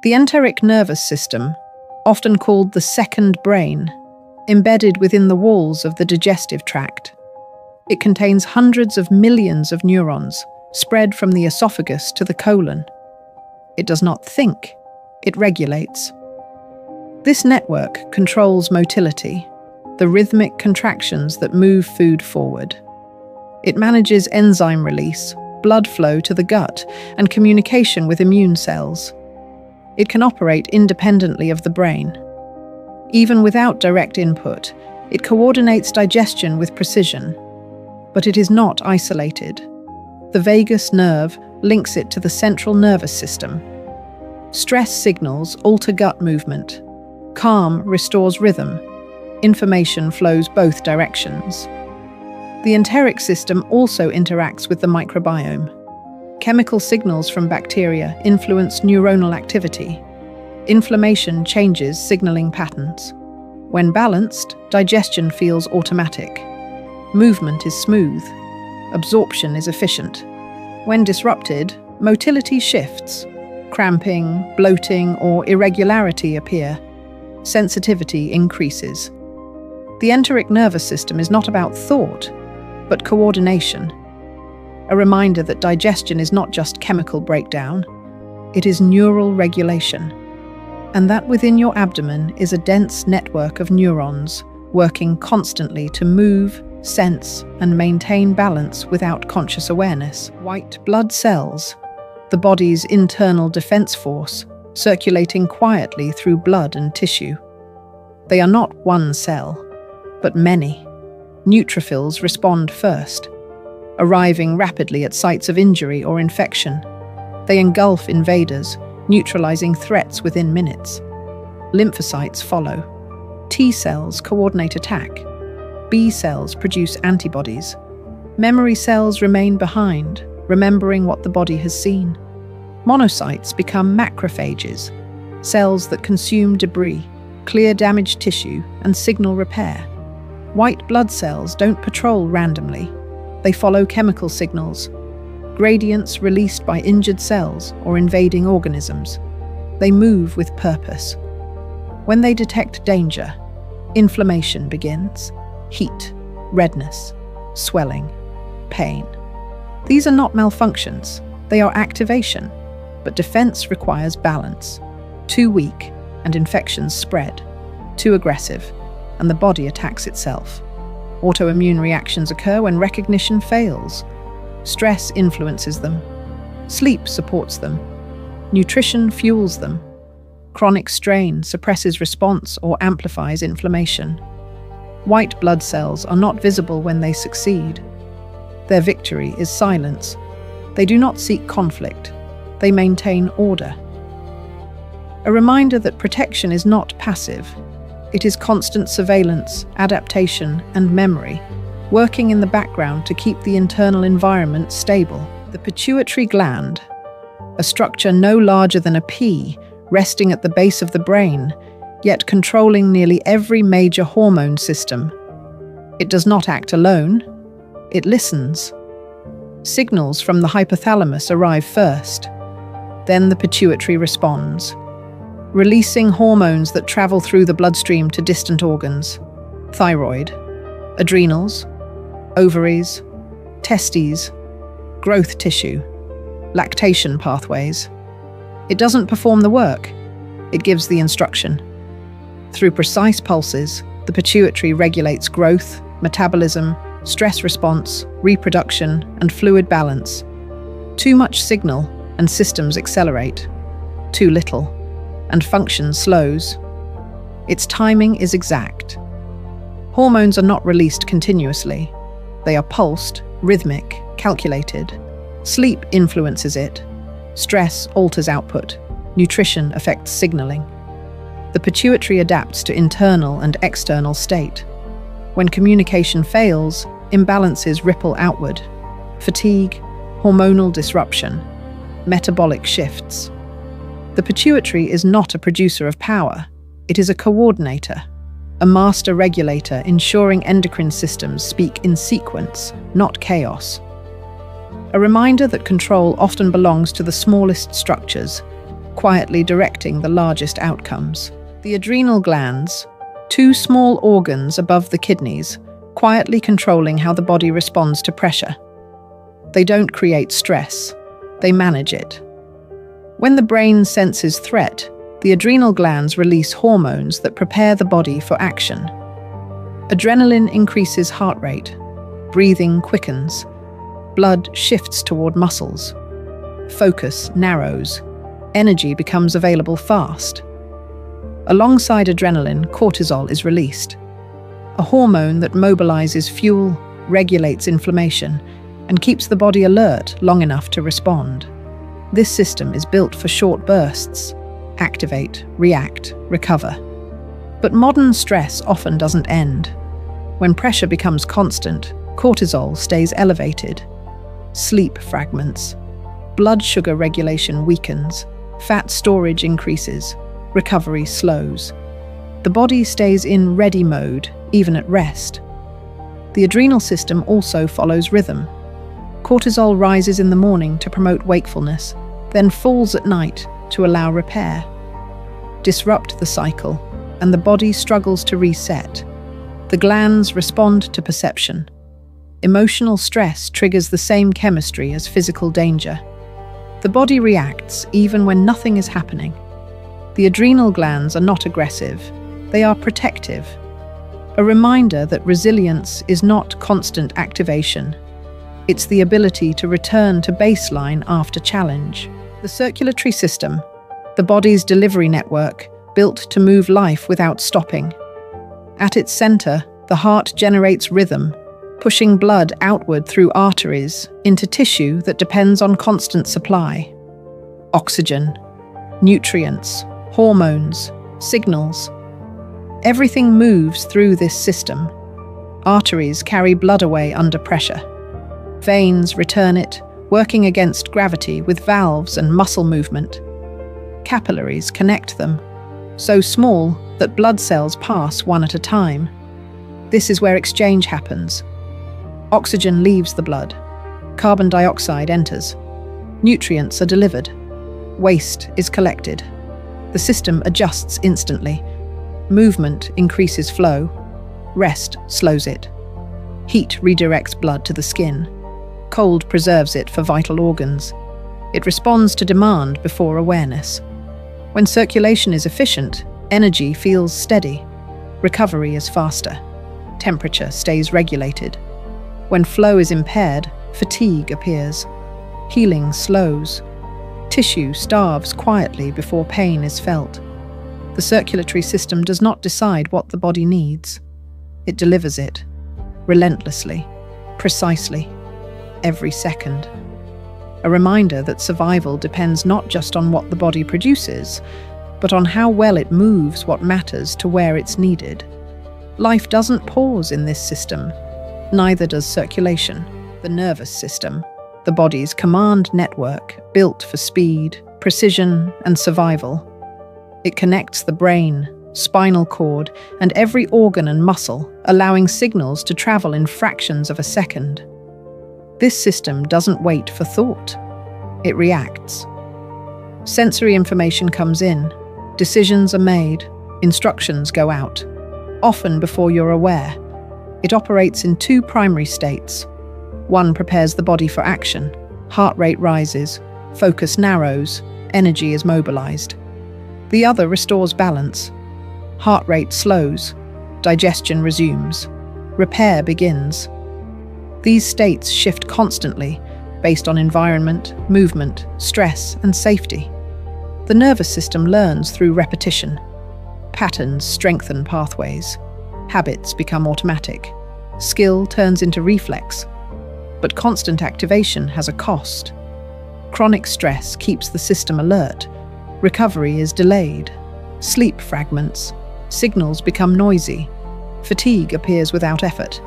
The enteric nervous system, often called the second brain, embedded within the walls of the digestive tract. It contains hundreds of millions of neurons spread from the esophagus to the colon. It does not think, it regulates. This network controls motility, the rhythmic contractions that move food forward. It manages enzyme release, blood flow to the gut, and communication with immune cells. It can operate independently of the brain. Even without direct input, it coordinates digestion with precision. But it is not isolated. The vagus nerve links it to the central nervous system. Stress signals alter gut movement. Calm restores rhythm. Information flows both directions. The enteric system also interacts with the microbiome. Chemical signals from bacteria influence neuronal activity. Inflammation changes signaling patterns. When balanced, digestion feels automatic. Movement is smooth. Absorption is efficient. When disrupted, motility shifts. Cramping, bloating, or irregularity appear. Sensitivity increases. The enteric nervous system is not about thought, but coordination. A reminder that digestion is not just chemical breakdown, it is neural regulation. And that within your abdomen is a dense network of neurons working constantly to move, sense, and maintain balance without conscious awareness. White blood cells, the body's internal defense force, circulating quietly through blood and tissue. They are not one cell, but many. Neutrophils respond first, arriving rapidly at sites of injury or infection. They engulf invaders, neutralizing threats within minutes. Lymphocytes follow. T cells coordinate attack. B cells produce antibodies. Memory cells remain behind, remembering what the body has seen. Monocytes become macrophages, cells that consume debris, clear damaged tissue, and signal repair. White blood cells don't patrol randomly. They follow chemical signals, gradients released by injured cells or invading organisms. They move with purpose. When they detect danger, inflammation begins. Heat, redness, swelling, pain. These are not malfunctions, they are activation, but defense requires balance. Too weak, and infections spread. Too aggressive, and the body attacks itself. Autoimmune reactions occur when recognition fails. Stress influences them. Sleep supports them. Nutrition fuels them. Chronic strain suppresses response or amplifies inflammation. White blood cells are not visible when they succeed. Their victory is silence. They do not seek conflict. They maintain order. A reminder that protection is not passive. It is constant surveillance, adaptation, and memory, working in the background to keep the internal environment stable. The pituitary gland, a structure no larger than a pea, resting at the base of the brain, yet controlling nearly every major hormone system. It does not act alone. It listens. Signals from the hypothalamus arrive first. Then the pituitary responds, releasing hormones that travel through the bloodstream to distant organs: thyroid, adrenals, ovaries, testes, growth tissue, lactation pathways. It doesn't perform the work, it gives the instruction. Through precise pulses, the pituitary regulates growth, metabolism, stress response, reproduction, and fluid balance. Too much signal, and systems accelerate. Too little, and function slows. Its timing is exact. Hormones are not released continuously. They are pulsed, rhythmic, calculated. Sleep influences it. Stress alters output. Nutrition affects signaling. The pituitary adapts to internal and external state. When communication fails, imbalances ripple outward. Fatigue, hormonal disruption, metabolic shifts. The pituitary is not a producer of power. It is a coordinator, a master regulator ensuring endocrine systems speak in sequence, not chaos. A reminder that control often belongs to the smallest structures, quietly directing the largest outcomes. The adrenal glands, two small organs above the kidneys, quietly controlling how the body responds to pressure. They don't create stress, they manage it. When the brain senses threat, the adrenal glands release hormones that prepare the body for action. Adrenaline increases heart rate, breathing quickens, blood shifts toward muscles, focus narrows, energy becomes available fast. Alongside adrenaline, cortisol is released, a hormone that mobilizes fuel, regulates inflammation, and keeps the body alert long enough to respond. This system is built for short bursts: activate, react, recover. But modern stress often doesn't end. When pressure becomes constant, cortisol stays elevated. Sleep fragments. Blood sugar regulation weakens. Fat storage increases. Recovery slows. The body stays in ready mode, even at rest. The adrenal system also follows rhythm. Cortisol rises in the morning to promote wakefulness, then falls at night to allow repair. Disrupt the cycle, and the body struggles to reset. The glands respond to perception. Emotional stress triggers the same chemistry as physical danger. The body reacts even when nothing is happening. The adrenal glands are not aggressive, they are protective. A reminder that resilience is not constant activation. It's the ability to return to baseline after challenge. The circulatory system, the body's delivery network, built to move life without stopping. At its center, the heart generates rhythm, pushing blood outward through arteries into tissue that depends on constant supply. Oxygen, nutrients, hormones, signals. Everything moves through this system. Arteries carry blood away under pressure. Veins return it, working against gravity with valves and muscle movement. Capillaries connect them, so small that blood cells pass one at a time. This is where exchange happens. Oxygen leaves the blood. Carbon dioxide enters. Nutrients are delivered. Waste is collected. The system adjusts instantly. Movement increases flow. Rest slows it. Heat redirects blood to the skin. Cold preserves it for vital organs. It responds to demand before awareness. When circulation is efficient, energy feels steady. Recovery is faster. Temperature stays regulated. When flow is impaired, fatigue appears. Healing slows. Tissue starves quietly before pain is felt. The circulatory system does not decide what the body needs. It delivers it, relentlessly, precisely, every second. A reminder that survival depends not just on what the body produces, but on how well it moves what matters to where it's needed. Life doesn't pause in this system. Neither does circulation. The nervous system, the body's command network built for speed, precision, and survival. It connects the brain, spinal cord, and every organ and muscle, allowing signals to travel in fractions of a second. This system doesn't wait for thought. It reacts. Sensory information comes in, decisions are made, instructions go out, often before you're aware. It operates in two primary states. One prepares the body for action. Heart rate rises, focus narrows, energy is mobilized. The other restores balance. Heart rate slows, digestion resumes, repair begins. These states shift constantly based on environment, movement, stress, and safety. The nervous system learns through repetition. Patterns strengthen pathways. Habits become automatic. Skill turns into reflex. But constant activation has a cost. Chronic stress keeps the system alert. Recovery is delayed. Sleep fragments. Signals become noisy. Fatigue appears without effort.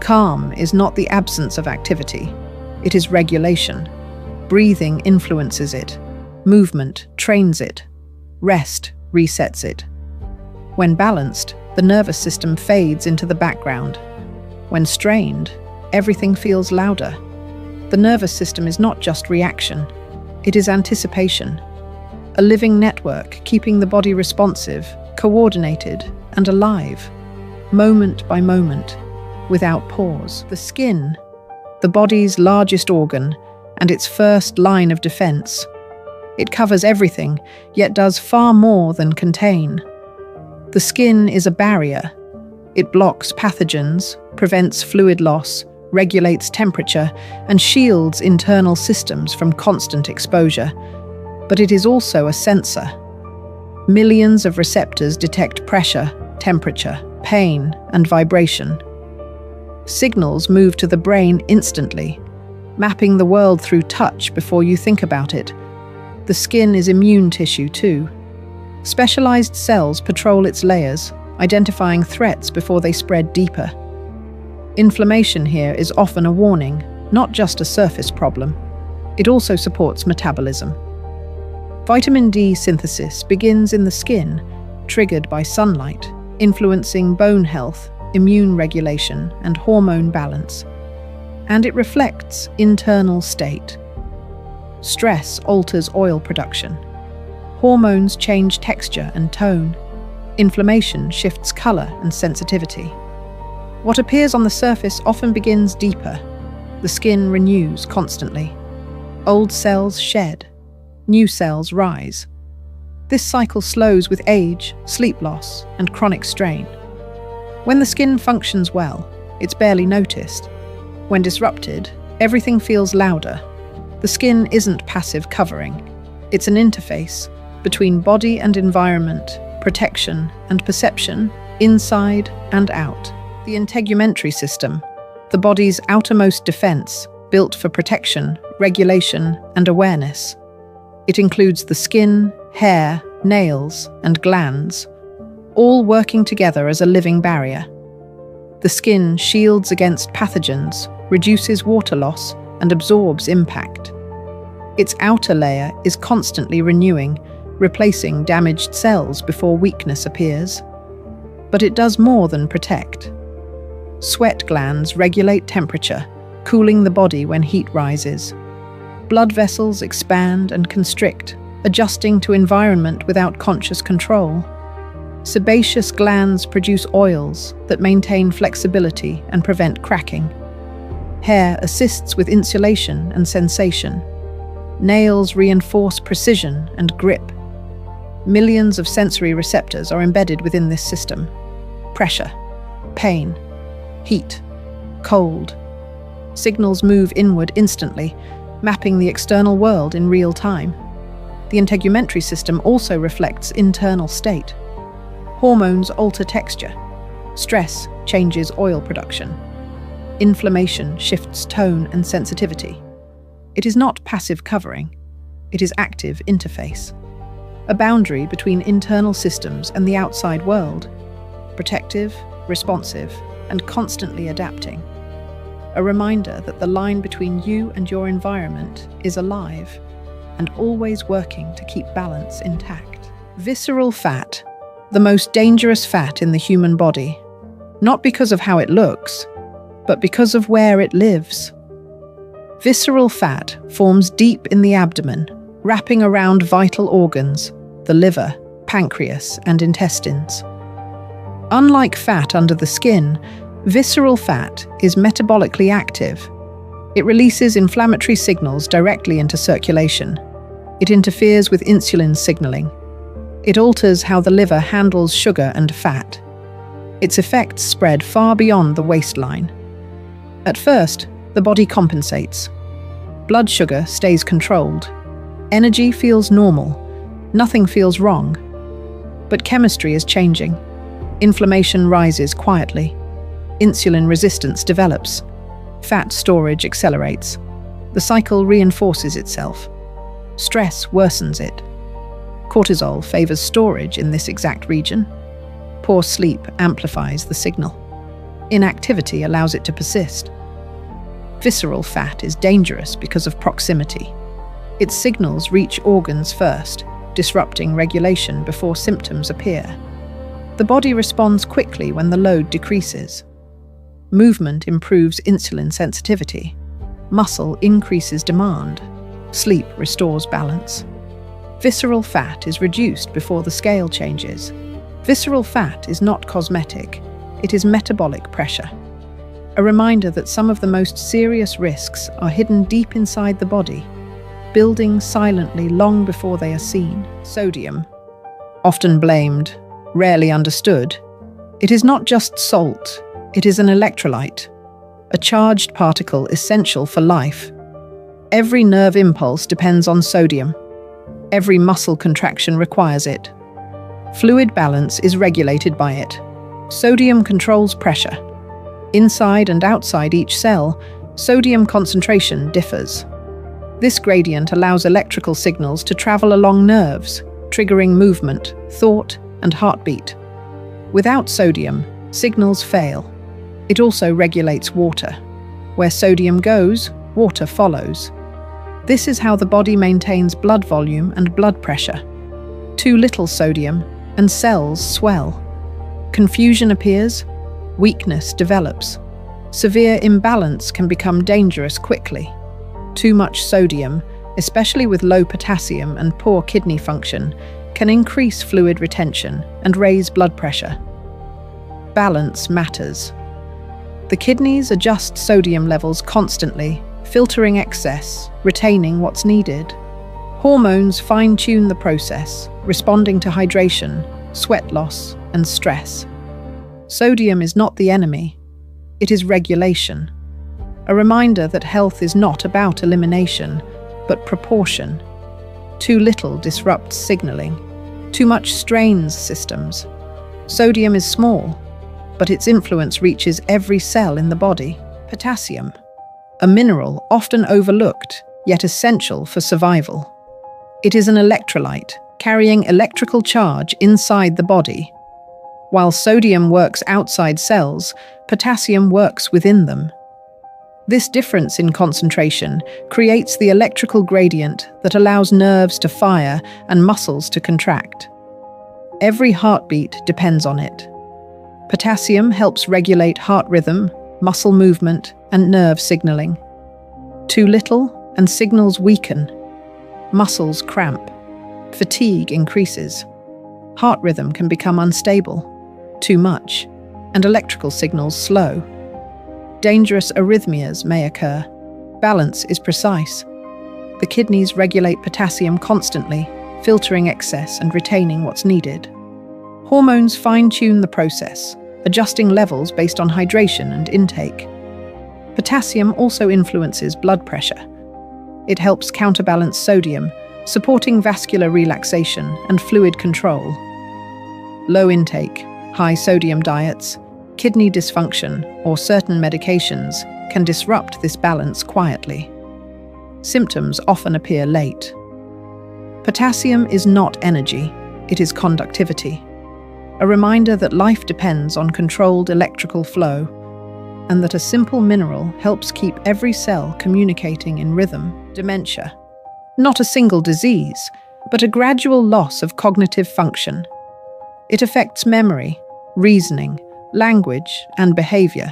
Calm is not the absence of activity. It is regulation. Breathing influences it. Movement trains it. Rest resets it. When balanced, the nervous system fades into the background. When strained, everything feels louder. The nervous system is not just reaction. It is anticipation. a living network keeping the body responsive, coordinated, and alive, moment by moment, without pause. The skin, the body's largest organ, and its first line of defense. It covers everything, yet does far more than contain. The skin is a barrier. It blocks pathogens, prevents fluid loss, regulates temperature, and shields internal systems from constant exposure. But it is also a sensor. Millions of receptors detect pressure, temperature, pain, and vibration. Signals move to the brain instantly, mapping the world through touch before you think about it. The skin is immune tissue too. Specialized cells patrol its layers, identifying threats before they spread deeper. Inflammation here is often a warning, not just a surface problem. It also supports metabolism. Vitamin D synthesis begins in the skin, triggered by sunlight, influencing bone health, immune regulation, and hormone balance. And it reflects internal state. Stress alters oil production. Hormones change texture and tone. Inflammation shifts color and sensitivity. What appears on the surface often begins deeper. The skin renews constantly. Old cells shed. New cells rise. This cycle slows with age, sleep loss, and chronic strain. When the skin functions well, it's barely noticed. When disrupted, everything feels louder. The skin isn't passive covering. It's an interface between body and environment, protection and perception, inside and out. The integumentary system, the body's outermost defense, built for protection, regulation, and awareness. It includes the skin, hair, nails, and glands, all working together as a living barrier. The skin shields against pathogens, reduces water loss, and absorbs impact. Its outer layer is constantly renewing, replacing damaged cells before weakness appears. But it does more than protect. Sweat glands regulate temperature, cooling the body when heat rises. Blood vessels expand and constrict, adjusting to environment without conscious control. Sebaceous glands produce oils that maintain flexibility and prevent cracking. Hair assists with insulation and sensation. Nails reinforce precision and grip. Millions of sensory receptors are embedded within this system. Pressure, pain, heat, cold. Signals move inward instantly, mapping the external world in real time. The integumentary system also reflects internal state. Hormones alter texture. Stress changes oil production. Inflammation shifts tone and sensitivity. It is not passive covering. It is active interface. A boundary between internal systems and the outside world. Protective, responsive, and constantly adapting. A reminder that the line between you and your environment is alive and always working to keep balance intact. Visceral fat, the most dangerous fat in the human body, not because of how it looks, but because of where it lives. Visceral fat forms deep in the abdomen, wrapping around vital organs, the liver, pancreas, and intestines. Unlike fat under the skin, visceral fat is metabolically active. It releases inflammatory signals directly into circulation. It interferes with insulin signaling. It alters how the liver handles sugar and fat. Its effects spread far beyond the waistline. At first, the body compensates. Blood sugar stays controlled. Energy feels normal. Nothing feels wrong. But chemistry is changing. Inflammation rises quietly. Insulin resistance develops. Fat storage accelerates. The cycle reinforces itself. Stress worsens it. Cortisol favors storage in this exact region. Poor sleep amplifies the signal. Inactivity allows it to persist. Visceral fat is dangerous because of proximity. Its signals reach organs first, disrupting regulation before symptoms appear. The body responds quickly when the load decreases. Movement improves insulin sensitivity. Muscle increases demand. Sleep restores balance. Visceral fat is reduced before the scale changes. Visceral fat is not cosmetic, it is metabolic pressure. A reminder that some of the most serious risks are hidden deep inside the body, building silently long before they are seen. Sodium, often blamed, rarely understood. It is not just salt, it is an electrolyte, a charged particle essential for life. Every nerve impulse depends on sodium. Every muscle contraction requires it. Fluid balance is regulated by it. Sodium controls pressure. Inside and outside each cell, sodium concentration differs. This gradient allows electrical signals to travel along nerves, triggering movement, thought, and heartbeat. Without sodium, signals fail. It also regulates water. Where sodium goes, water follows. This is how the body maintains blood volume and blood pressure. Too little sodium, and cells swell. Confusion appears, weakness develops. Severe imbalance can become dangerous quickly. Too much sodium, especially with low potassium and poor kidney function, can increase fluid retention and raise blood pressure. Balance matters. The kidneys adjust sodium levels constantly, filtering excess, retaining what's needed. Hormones fine-tune the process, responding to hydration, sweat loss, and stress. Sodium is not the enemy, it is regulation. A reminder that health is not about elimination, but proportion. Too little disrupts signaling. Too much strains systems. Sodium is small, but its influence reaches every cell in the body. Potassium, a mineral often overlooked, yet essential for survival. It is an electrolyte, carrying electrical charge inside the body. While sodium works outside cells, potassium works within them. This difference in concentration creates the electrical gradient that allows nerves to fire and muscles to contract. Every heartbeat depends on it. Potassium helps regulate heart rhythm, muscle movement, and nerve signaling. Too little, and signals weaken. Muscles cramp. Fatigue increases. Heart rhythm can become unstable. Too much, and electrical signals slow. Dangerous arrhythmias may occur. Balance is precise. The kidneys regulate potassium constantly, filtering excess and retaining what's needed. Hormones fine-tune the process, adjusting levels based on hydration and intake. Potassium also influences blood pressure. It helps counterbalance sodium, supporting vascular relaxation and fluid control. Low intake, high sodium diets, kidney dysfunction, or certain medications can disrupt this balance quietly. Symptoms often appear late. Potassium is not energy, it is conductivity. A reminder that life depends on controlled electrical flow, and that a simple mineral helps keep every cell communicating in rhythm. Dementia. Not a single disease, but a gradual loss of cognitive function. It affects memory, reasoning, language, and behavior.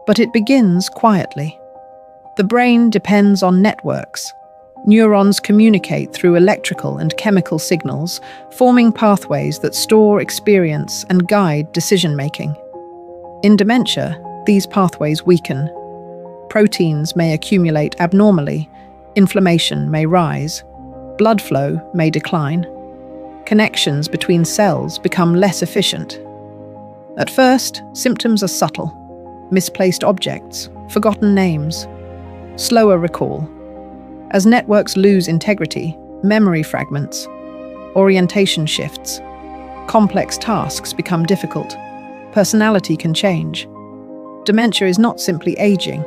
But it begins quietly. The brain depends on networks. Neurons communicate through electrical and chemical signals, forming pathways that store experience and guide decision-making. In dementia, these pathways weaken. Proteins may accumulate abnormally, inflammation may rise, blood flow may decline. Connections between cells become less efficient. At first, symptoms are subtle. Misplaced objects, forgotten names, slower recall. As networks lose integrity, memory fragments, orientation shifts, complex tasks become difficult, personality can change. Dementia is not simply aging,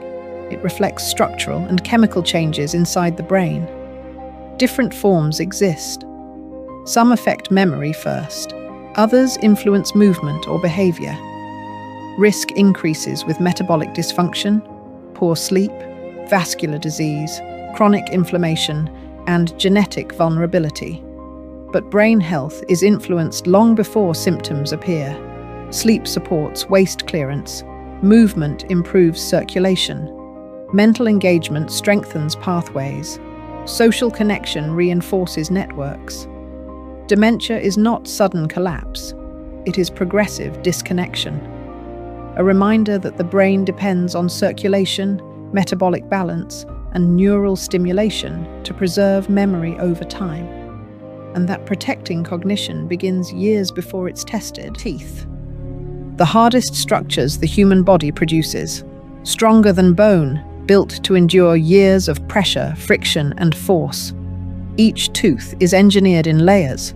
it reflects structural and chemical changes inside the brain. Different forms exist. Some affect memory first, others influence movement or behavior. Risk increases with metabolic dysfunction, poor sleep, vascular disease, chronic inflammation, and genetic vulnerability. But brain health is influenced long before symptoms appear. Sleep supports waste clearance, movement improves circulation, mental engagement strengthens pathways. Social connection reinforces networks. Dementia is not sudden collapse. It is progressive disconnection. A reminder that the brain depends on circulation, metabolic balance, and neural stimulation to preserve memory over time, and that protecting cognition begins years before it's tested. Teeth. The hardest structures the human body produces, stronger than bone, built to endure years of pressure, friction, and force. Each tooth is engineered in layers.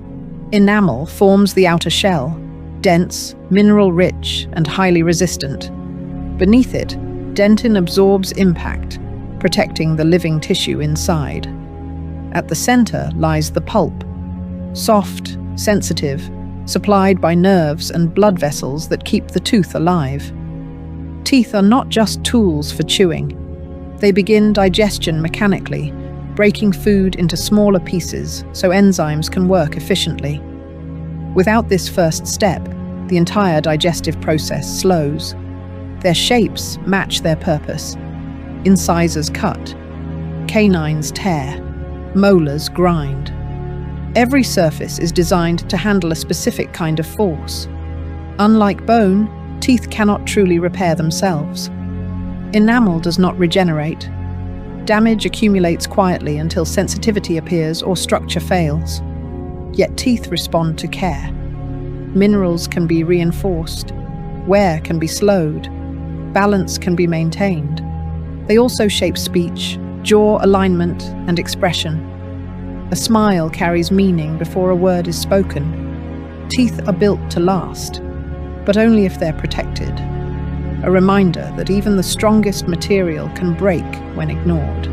Enamel forms the outer shell, dense, mineral-rich, and highly resistant. Beneath it, dentin absorbs impact, protecting the living tissue inside. At the center lies the pulp, soft, sensitive, supplied by nerves and blood vessels that keep the tooth alive. Teeth are not just tools for chewing. They begin digestion mechanically, breaking food into smaller pieces so enzymes can work efficiently. Without this first step, the entire digestive process slows. Their shapes match their purpose. Incisors cut, canines tear, molars grind. Every surface is designed to handle a specific kind of force. Unlike bone, teeth cannot truly repair themselves. Enamel does not regenerate. Damage accumulates quietly until sensitivity appears or structure fails. Yet teeth respond to care. Minerals can be reinforced. Wear can be slowed. Balance can be maintained. They also shape speech, jaw alignment, and expression. A smile carries meaning before a word is spoken. Teeth are built to last, but only if they're protected. A reminder that even the strongest material can break when ignored.